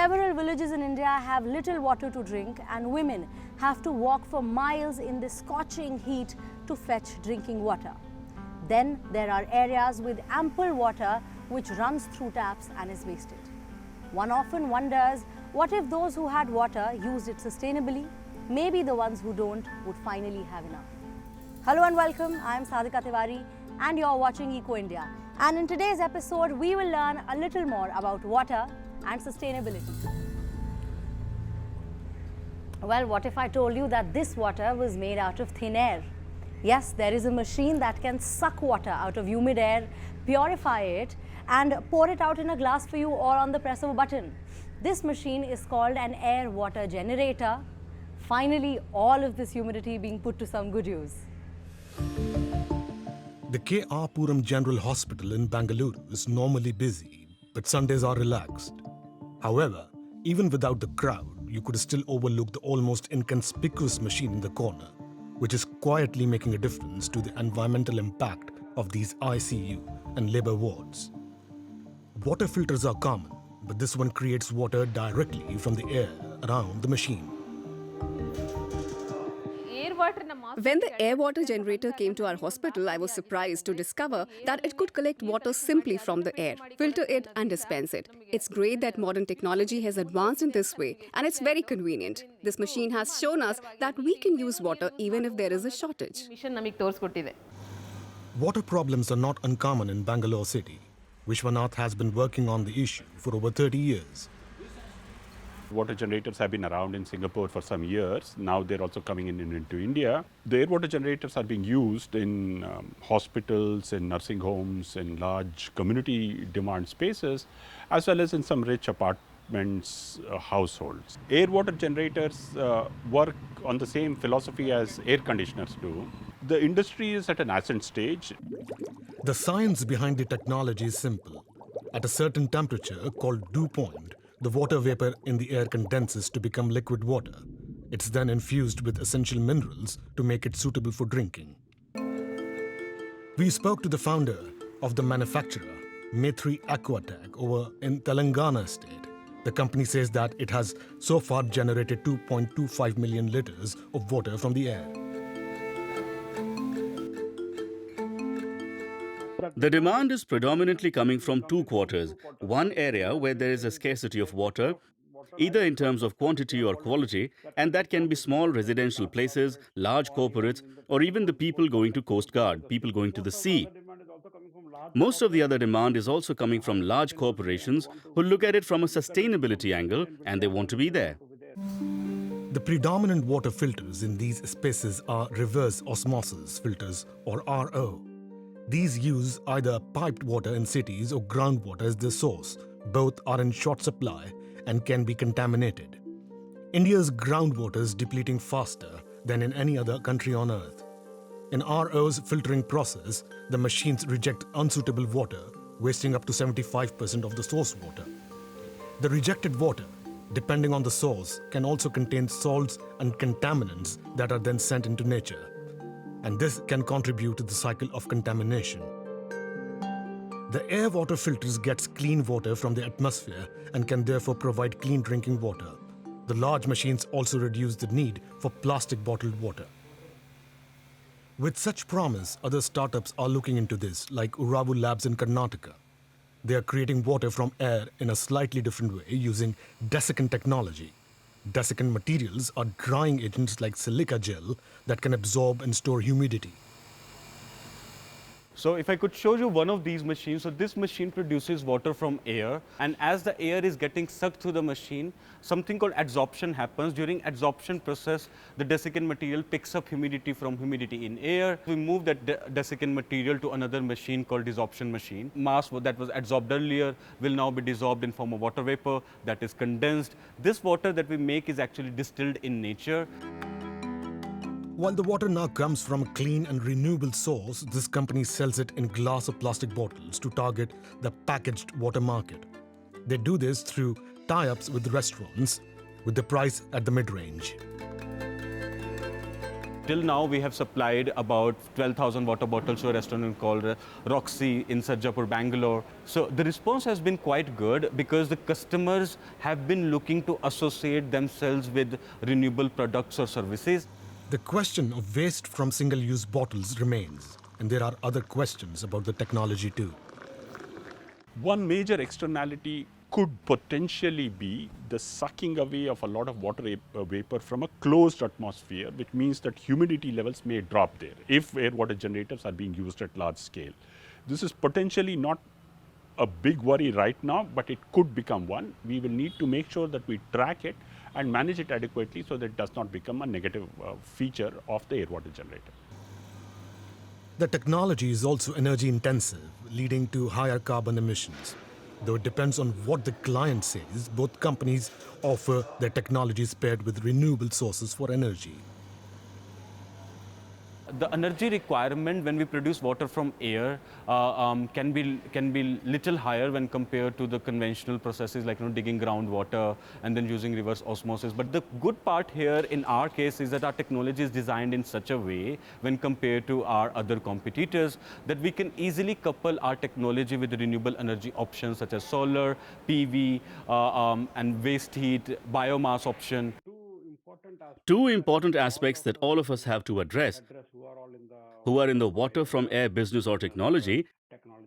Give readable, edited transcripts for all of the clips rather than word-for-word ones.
Several villages in India have little water to drink, and women have to walk for miles in the scorching heat to fetch drinking water. Then there are areas with ample water which runs through taps and is wasted. One often wonders, what if those who had water used it sustainably? Maybe the ones who don't would finally have enough. Hello and welcome, I am Sadhika Tiwari and you're watching Eco India. And in today's episode, we will learn a little more about water and sustainability. Well, what if I told you that this water was made out of thin air? Yes, there is a machine that can suck water out of humid air, purify it and pour it out in a glass for you or on the press of a button. This machine is called an air water generator. Finally, all of this humidity being put to some good use. The K.R. Puram General Hospital in Bangalore is normally busy, but Sundays are relaxed. However, even without the crowd, you could still overlook the almost inconspicuous machine in the corner, which is quietly making a difference to the environmental impact of these ICU and labor wards. Water filters are common, but this one creates water directly from the air around the machine. When the air water generator came to our hospital, I was surprised to discover that it could collect water simply from the air, filter it and dispense it. It's great that modern technology has advanced in this way, and it's very convenient. This machine has shown us that we can use water even if there is a shortage. Water problems are not uncommon in Bangalore city. Vishwanath has been working on the issue for over 30 years. Water generators have been around in Singapore for some years. Now they're also coming into India. The air water generators are being used in hospitals, in nursing homes, in large community demand spaces, as well as in some rich apartments, households. Air water generators work on the same philosophy as air conditioners do. The industry is at an nascent stage. The science behind the technology is simple. At a certain temperature called dew point, the water vapor in the air condenses to become liquid water. It's then infused with essential minerals to make it suitable for drinking. We spoke to the founder of the manufacturer, Maitri Aquatech, over in Telangana state. The company says that it has so far generated 2.25 million liters of water from the air. The demand is predominantly coming from two quarters. One area where there is a scarcity of water, either in terms of quantity or quality, and that can be small residential places, large corporates, or even the people going to Coast Guard, people going to the sea. Most of the other demand is also coming from large corporations who look at it from a sustainability angle and they want to be there. The predominant water filters in these spaces are reverse osmosis filters or RO. These use either piped water in cities or groundwater as their source. Both are in short supply and can be contaminated. India's groundwater is depleting faster than in any other country on earth. In RO's filtering process, the machines reject unsuitable water, wasting up to 75% of the source water. The rejected water, depending on the source, can also contain salts and contaminants that are then sent into nature. And this can contribute to the cycle of contamination. The air water filters gets clean water from the atmosphere and can therefore provide clean drinking water. The large machines also reduce the need for plastic bottled water. With such promise, other startups are looking into this, like Uravu Labs in Karnataka. They are creating water from air in a slightly different way using desiccant technology. Desiccant materials are drying agents like silica gel that can absorb and store humidity. So if I could show you one of these machines, so this machine produces water from air, and as the air is getting sucked through the machine, something called adsorption happens. During adsorption process, the desiccant material picks up humidity from humidity in air. We move that desiccant material to another machine called desorption machine. Mass that was adsorbed earlier will now be dissolved in form of water vapor that is condensed. This water that we make is actually distilled in nature. While the water now comes from a clean and renewable source, this company sells it in glass or plastic bottles to target the packaged water market. They do this through tie-ups with restaurants, with the price at the mid-range. till now we have supplied about 12,000 water bottles to a restaurant called Roxy in Sarjapur, Bangalore. So the response has been quite good because the customers have been looking to associate themselves with renewable products or services. The question of waste from single-use bottles remains, and there are other questions about the technology too. One major externality could potentially be the sucking away of a lot of water vapor from a closed atmosphere, which means that humidity levels may drop there if air water generators are being used at large scale. This is potentially not a big worry right now, but it could become one. We will need to make sure that we track it and manage it adequately so that it does not become a negative feature of the air water generator. The technology is also energy intensive, leading to higher carbon emissions. Though it depends on what the client says, both companies offer their technologies paired with renewable sources for energy. The energy requirement when we produce water from air can be little higher when compared to the conventional processes like digging groundwater and then using reverse osmosis. But the good part here in our case is that our technology is designed in such a way when compared to our other competitors that we can easily couple our technology with the renewable energy options such as solar, PV, and waste heat, biomass option. Two important aspects that all of us have to address, who are in the water from air business or technology,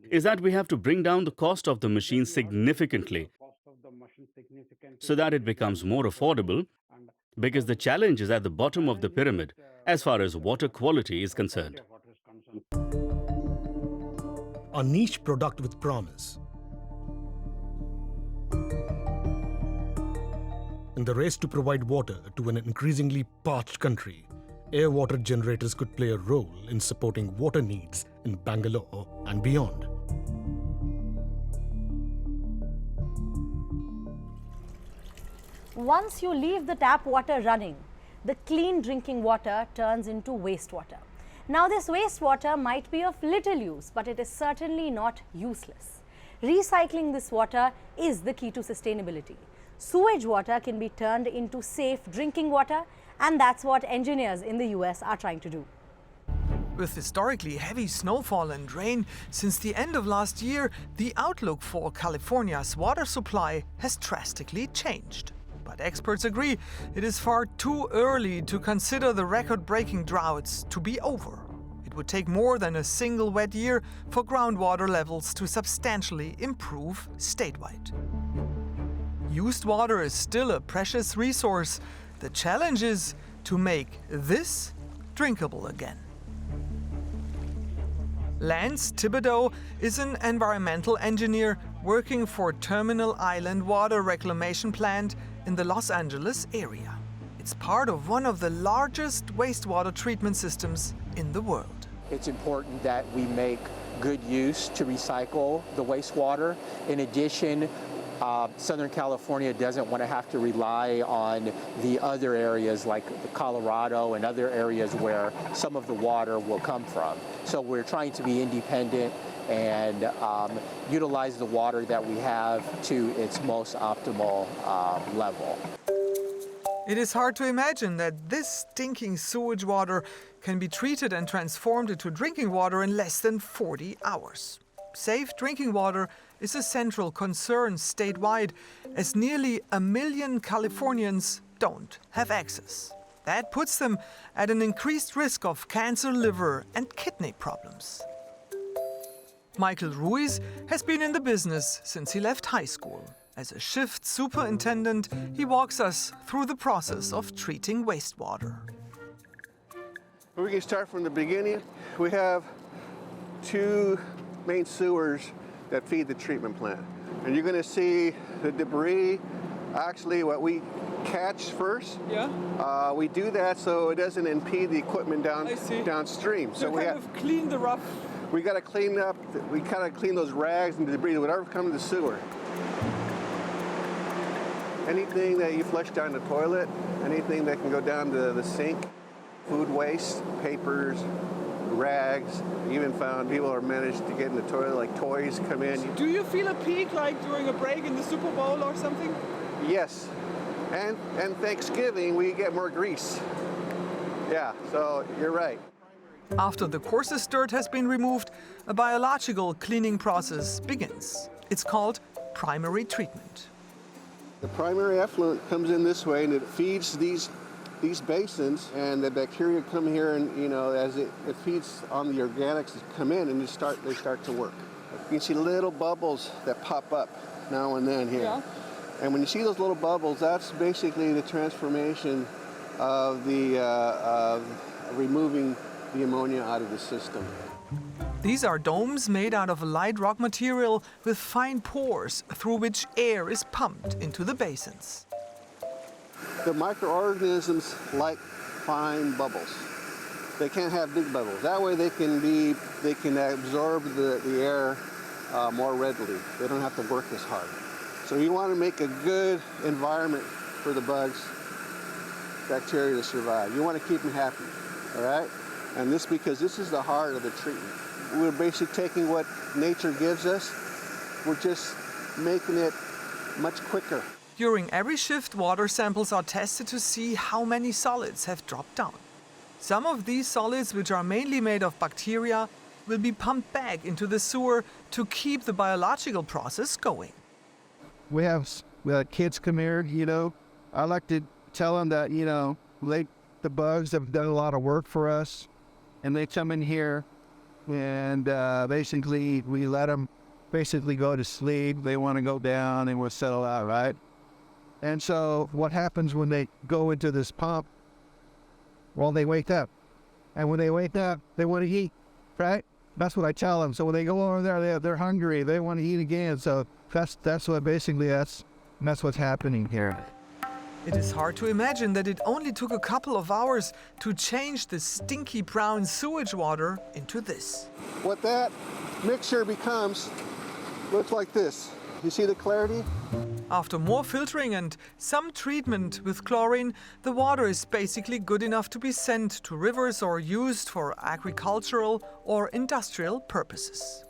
is that we have to bring down the cost of the machine significantly so that it becomes more affordable, because the challenge is at the bottom of the pyramid as far as water quality is concerned. A niche product with promise. In the race to provide water to an increasingly parched country, air water generators could play a role in supporting water needs in Bangalore and beyond. Once you leave the tap water running, the clean drinking water turns into wastewater. Now, this wastewater might be of little use, but it is certainly not useless. Recycling this water is the key to sustainability. Sewage water can be turned into safe drinking water, and that's what engineers in the US are trying to do. With historically heavy snowfall and rain since the end of last year, the outlook for California's water supply has drastically changed. But experts agree it is far too early to consider the record-breaking droughts to be over. It would take more than a single wet year for groundwater levels to substantially improve statewide. Used water is still a precious resource. The challenge is to make this drinkable again. Lance Thibodeau is an environmental engineer working for Terminal Island Water Reclamation Plant in the Los Angeles area. It's part of one of the largest wastewater treatment systems in the world. It's important that we make good use to recycle the wastewater. In addition, Southern California doesn't want to have to rely on the other areas like Colorado and other areas where some of the water will come from. So we're trying to be independent and utilize the water that we have to its most optimal level. It is hard to imagine that this stinking sewage water can be treated and transformed into drinking water in less than 40 hours. Safe drinking water is a central concern statewide, as nearly 1 million Californians don't have access. That puts them at an increased risk of cancer, liver, and kidney problems. Michael Ruiz has been in the business since he left high school. As a shift superintendent, he walks us through the process of treating wastewater. We can start from the beginning. We have 2 main sewers that feed the treatment plant. And you're going to see the debris, actually what we catch first. Yeah. We do that so it doesn't impede the equipment downstream. So we kind of clean the rough. We got to clean up, we kind of clean those rags and debris, whatever comes to the sewer. Anything that you flush down the toilet, anything that can go down to the sink, food waste, papers, rags. Even found people are managed to get in the toilet, like toys come in. Do you feel a peak like during a break in the Super Bowl or something? Yes. And Thanksgiving, we get more grease. Yeah, so you're right. After the coarsest dirt has been removed, a biological cleaning process begins. It's called primary treatment. The primary effluent comes in this way and it feeds these basins, and the bacteria come here, and as it feeds on the organics that come in, and they start to work. You can see little bubbles that pop up now and then here. Yeah. And when you see those little bubbles, that's basically the transformation of removing the ammonia out of the system. These are domes made out of a light rock material with fine pores through which air is pumped into the basins. The microorganisms like fine bubbles. They can't have big bubbles. That way they can absorb the air more readily. They don't have to work as hard. So you want to make a good environment for the bugs, bacteria to survive. You want to keep them happy, all right? And because this is the heart of the treatment. We're basically taking what nature gives us, we're just making it much quicker. During every shift, water samples are tested to see how many solids have dropped down. Some of these solids, which are mainly made of bacteria, will be pumped back into the sewer to keep the biological process going. We have kids come here, I like to tell them that, the bugs have done a lot of work for us, and they come in here and basically we let them go to sleep. They want to go down and we'll settle out, right? And so what happens when they go into this pump? Well, they wake up. And when they wake up, they want to eat, right? That's what I tell them. So when they go over there, they're hungry. They want to eat again. So that's what's happening here. It is hard to imagine that it only took a couple of hours to change the stinky brown sewage water into this. What that mixture becomes looks like this. You see the clarity? After more filtering and some treatment with chlorine, the water is basically good enough to be sent to rivers or used for agricultural or industrial purposes.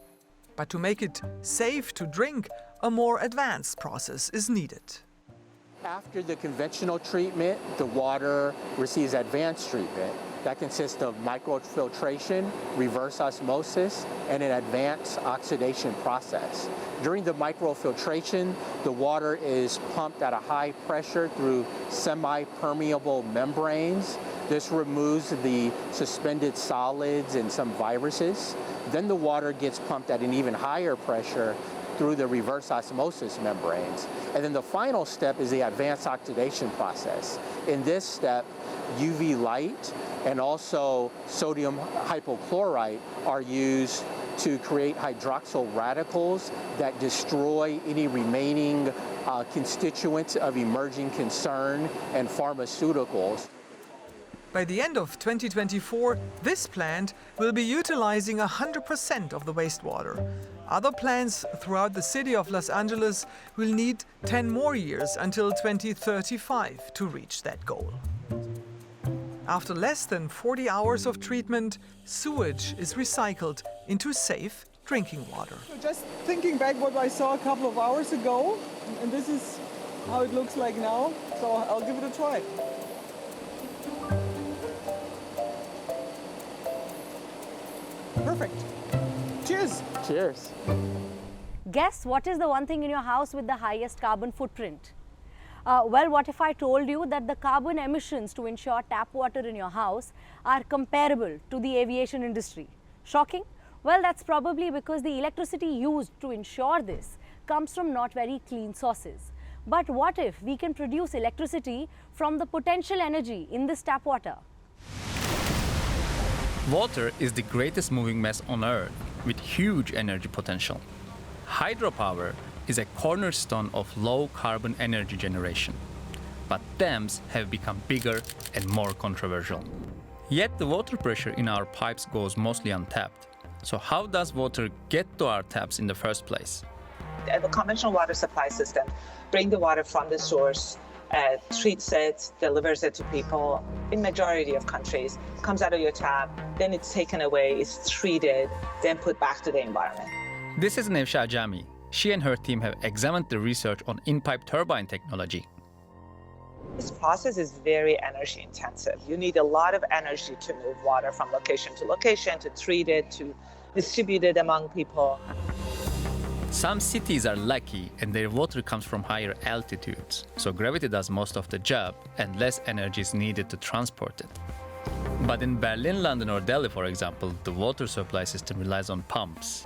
But to make it safe to drink, a more advanced process is needed. After the conventional treatment, the water receives advanced treatment. That consists of microfiltration, reverse osmosis, and an advanced oxidation process. During the microfiltration, the water is pumped at a high pressure through semi-permeable membranes. This removes the suspended solids and some viruses. Then the water gets pumped at an even higher pressure through the reverse osmosis membranes. And then the final step is the advanced oxidation process. In this step, UV light and also sodium hypochlorite are used to create hydroxyl radicals that destroy any remaining constituents of emerging concern and pharmaceuticals. By the end of 2024, this plant will be utilizing 100% of the wastewater. Other plants throughout the city of Los Angeles will need 10 more years until 2035 to reach that goal. After less than 40 hours of treatment, sewage is recycled into safe drinking water. So just thinking back what I saw a couple of hours ago, and this is how it looks like now, so I'll give it a try. Perfect. Cheers. Cheers. Guess what is the one thing in your house with the highest carbon footprint? Well, what if I told you that the carbon emissions to ensure tap water in your house are comparable to the aviation industry? Shocking? Well, that's probably because the electricity used to ensure this comes from not very clean sources. But what if we can produce electricity from the potential energy in this tap water? Water is the greatest moving mass on Earth with huge energy potential. Hydropower is a cornerstone of low-carbon energy generation. But dams have become bigger and more controversial. Yet the water pressure in our pipes goes mostly untapped. So how does water get to our taps in the first place? The conventional water supply system brings the water from the source, treats it, delivers it to people. In majority of countries, comes out of your tap, then it's taken away, it's treated, then put back to the environment. This is Nevsha Ajami. She and her team have examined the research on in-pipe turbine technology. This process is very energy intensive. You need a lot of energy to move water from location to location, to treat it, to distribute it among people. Some cities are lucky and their water comes from higher altitudes, so gravity does most of the job and less energy is needed to transport it. But in Berlin, London or Delhi, for example, the water supply system relies on pumps.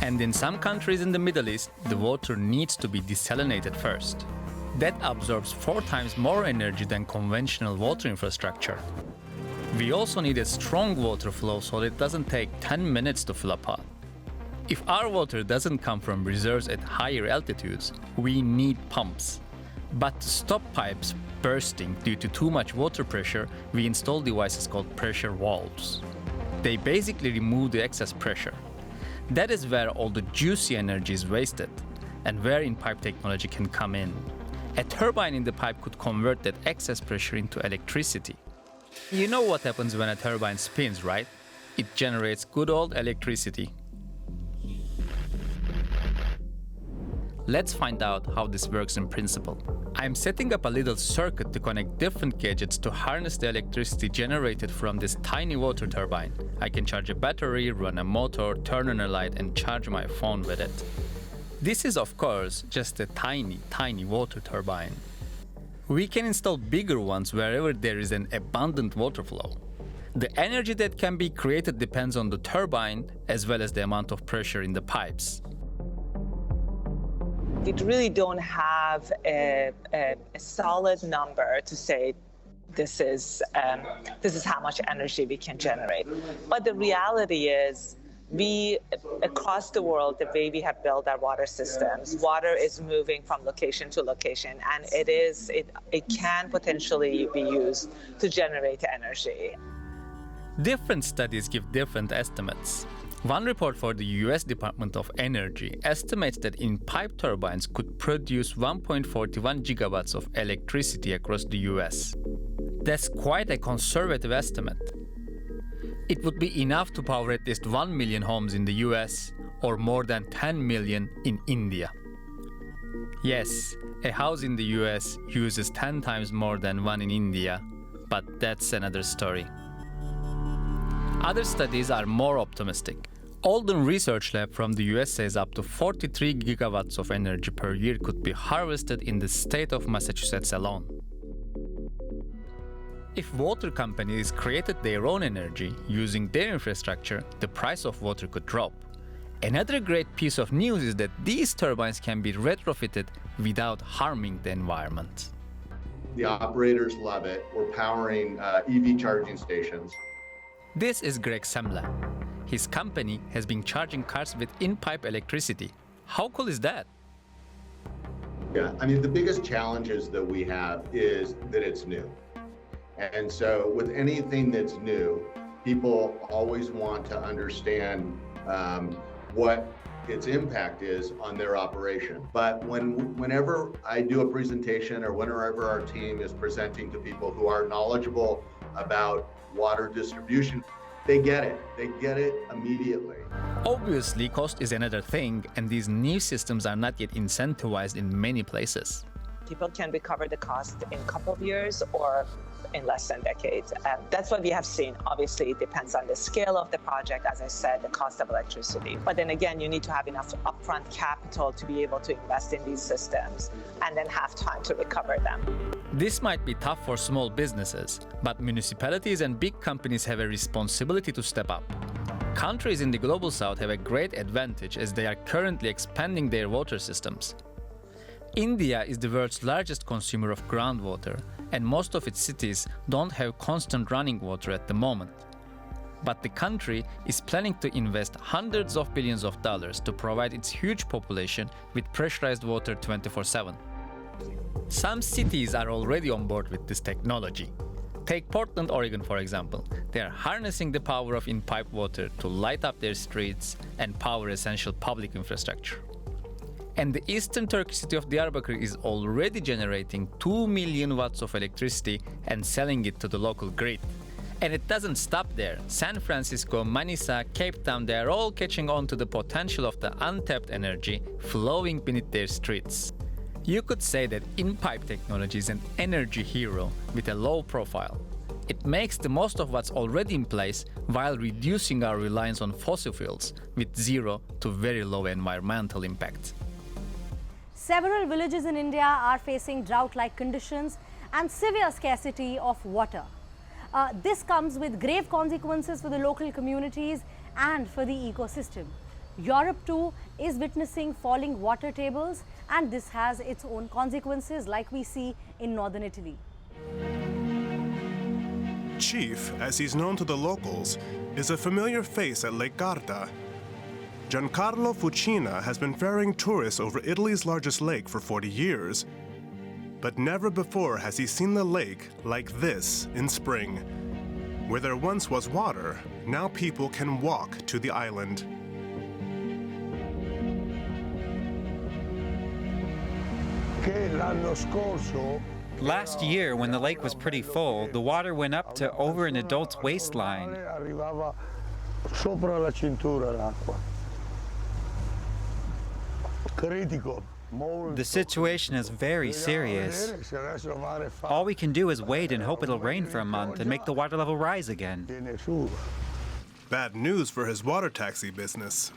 And in some countries in the Middle East, the water needs to be desalinated first. That absorbs 4 times more energy than conventional water infrastructure. We also need a strong water flow so that it doesn't take 10 minutes to fill a pot. If our water doesn't come from reserves at higher altitudes, we need pumps. But to stop pipes bursting due to too much water pressure, we install devices called pressure valves. They basically remove the excess pressure. That is where all the juicy energy is wasted, and where in-pipe technology can come in. A turbine in the pipe could convert that excess pressure into electricity. You know what happens when a turbine spins, right? It generates good old electricity. Let's find out how this works in principle. I'm setting up a little circuit to connect different gadgets to harness the electricity generated from this tiny water turbine. I can charge a battery, run a motor, turn on a light, and charge my phone with it. This is, of course, just a tiny water turbine. We can install bigger ones wherever there is an abundant water flow. The energy that can be created depends on the turbine as well as the amount of pressure in the pipes. We really don't have a solid number to say this is how much energy we can generate. But the reality is, we, across the world, the way we have built our water systems, water is moving from location to location, and it can potentially be used to generate energy. Different studies give different estimates. One report for the US Department of Energy estimates that in-pipe turbines could produce 1.41 gigawatts of electricity across the US. That's quite a conservative estimate. It would be enough to power at least 1 million homes in the US or more than 10 million in India. Yes, a house in the US uses 10 times more than one in India, but that's another story. Other studies are more optimistic. Alden Research Lab from the US says up to 43 gigawatts of energy per year could be harvested in the state of Massachusetts alone. If water companies created their own energy using their infrastructure, the price of water could drop. Another great piece of news is that these turbines can be retrofitted without harming the environment. The operators love it. We're powering EV charging stations. This is Greg Semla. His company has been charging cars with in-pipe electricity. How cool is that? Yeah, I mean, the biggest challenges that we have is that it's new. And so with anything that's new, people always want to understand what its impact is on their operation. But whenever I do a presentation or whenever our team is presenting to people who are knowledgeable about water distribution, they get it. They get it immediately. Obviously, cost is another thing, and these new systems are not yet incentivized in many places. People can recover the cost in a couple of years or in less than decades. That's what we have seen. Obviously, it depends on the scale of the project, as I said, the cost of electricity. But then again, you need to have enough upfront capital to be able to invest in these systems and then have time to recover them. This might be tough for small businesses, but municipalities and big companies have a responsibility to step up. Countries in the global south have a great advantage as they are currently expanding their water systems. India is the world's largest consumer of groundwater, and most of its cities don't have constant running water at the moment. But the country is planning to invest hundreds of billions of dollars to provide its huge population with pressurized water 24/7. Some cities are already on board with this technology. Take Portland, Oregon, for example. They are harnessing the power of in-pipe water to light up their streets and power essential public infrastructure. And the eastern Turkish city of Diyarbakır is already generating 2 million watts of electricity and selling it to the local grid. And it doesn't stop there. San Francisco, Manisa, Cape Town, they are all catching on to the potential of the untapped energy flowing beneath their streets. You could say that in-pipe technology is an energy hero with a low profile. It makes the most of what's already in place while reducing our reliance on fossil fuels with zero to very low environmental impact. Several villages in India are facing drought-like conditions and severe scarcity of water. This comes with grave consequences for the local communities and for the ecosystem. Europe too is witnessing falling water tables, and this has its own consequences like we see in northern Italy. Chief, as he's known to the locals, is a familiar face at Lake Garda. Giancarlo Fucina has been ferrying tourists over Italy's largest lake for 40 years. But never before has he seen the lake like this in spring. Where there once was water, now people can walk to the island. Last year, when the lake was pretty full, the water went up to over an adult's waistline. The situation is very serious. All we can do is wait and hope it'll rain for a month and make the water level rise again. Bad news for his water taxi business.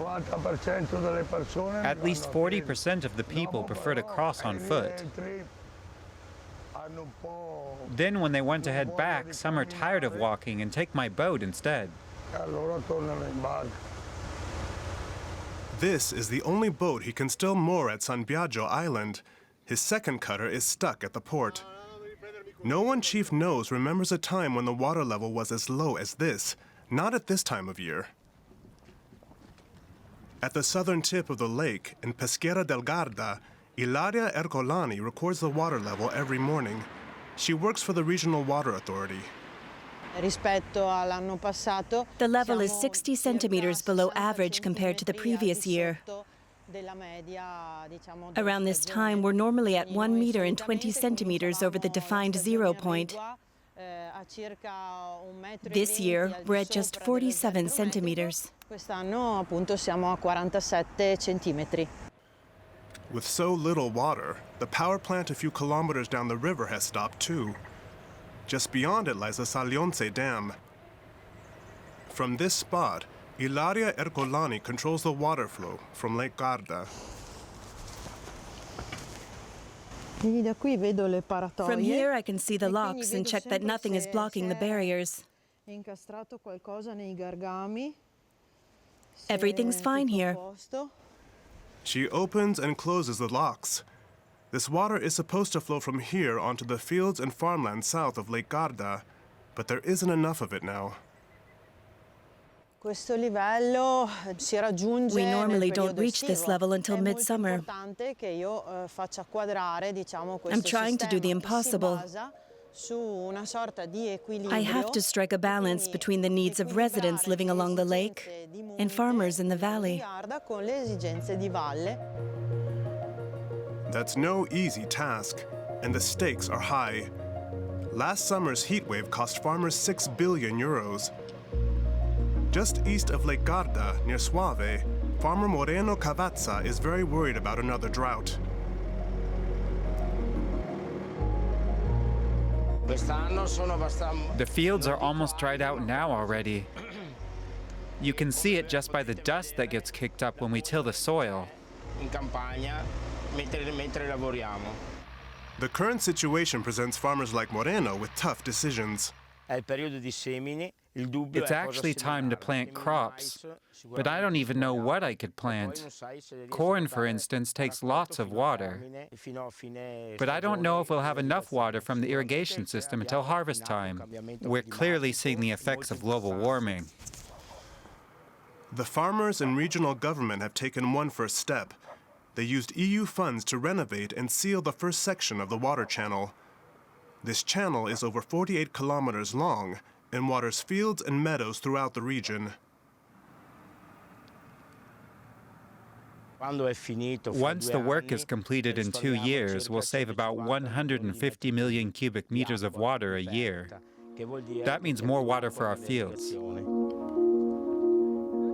At least 40% of the people prefer to cross on foot. Then when they want to head back, some are tired of walking and take my boat instead. This is the only boat he can still moor at San Biagio Island. His second cutter is stuck at the port. No one Chief knows remembers a time when the water level was as low as this, not at this time of year. At the southern tip of the lake, in Peschiera del Garda, Ilaria Ercolani records the water level every morning. She works for the Regional Water Authority. The level is 60 centimeters below average compared to the previous year. Around this time, we're normally at 1 meter and 20 centimeters over the defined 0 point. This year, we're at just 47 centimeters. With so little water, the power plant a few kilometers down the river has stopped too. Just beyond it lies the Saglionse Dam. From this spot, Ilaria Ercolani controls the water flow from Lake Garda. From here, I can see the locks and check that nothing is blocking the barriers. Everything's fine here. She opens and closes the locks. This water is supposed to flow from here onto the fields and farmland south of Lake Garda, but there isn't enough of it now. We normally don't reach this level until midsummer. I'm trying to do the impossible. I have to strike a balance between the needs of residents living along the lake and farmers in the valley. That's no easy task, and the stakes are high. Last summer's heat wave cost farmers 6 billion euros. Just east of Lake Garda, near Soave, farmer Moreno Cavazza is very worried about another drought. The fields are almost dried out now already. You can see it just by the dust that gets kicked up when we till the soil. The current situation presents farmers like Moreno with tough decisions. It's actually time to plant crops, but I don't even know what I could plant. Corn, for instance, takes lots of water. But I don't know if we'll have enough water from the irrigation system until harvest time. We're clearly seeing the effects of global warming. The farmers and regional government have taken one first step. They used EU funds to renovate and seal the first section of the water channel. This channel is over 48 kilometers long and waters fields and meadows throughout the region. Once the work is completed in 2 years, we'll save about 150 million cubic meters of water a year. That means more water for our fields.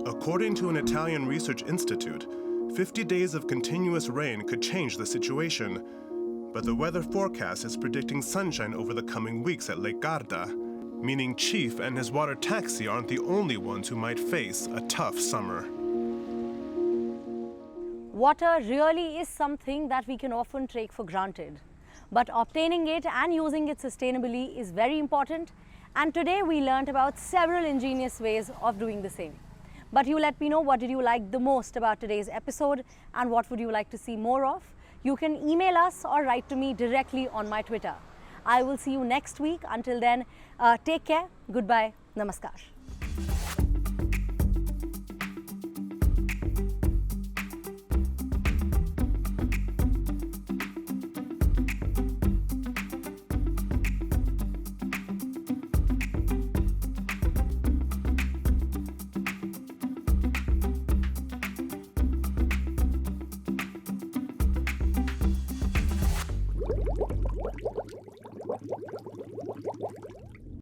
According to an Italian research institute, 50 days of continuous rain could change the situation. But the weather forecast is predicting sunshine over the coming weeks at Lake Garda, meaning Chief and his water taxi aren't the only ones who might face a tough summer. Water really is something that we can often take for granted. But obtaining it and using it sustainably is very important. And today we learned about several ingenious ways of doing the same. But you let me know, what did you like the most about today's episode and what would you like to see more of? You can email us or write to me directly on my Twitter. I will see you next week. Until then, take care. Goodbye. Namaskar.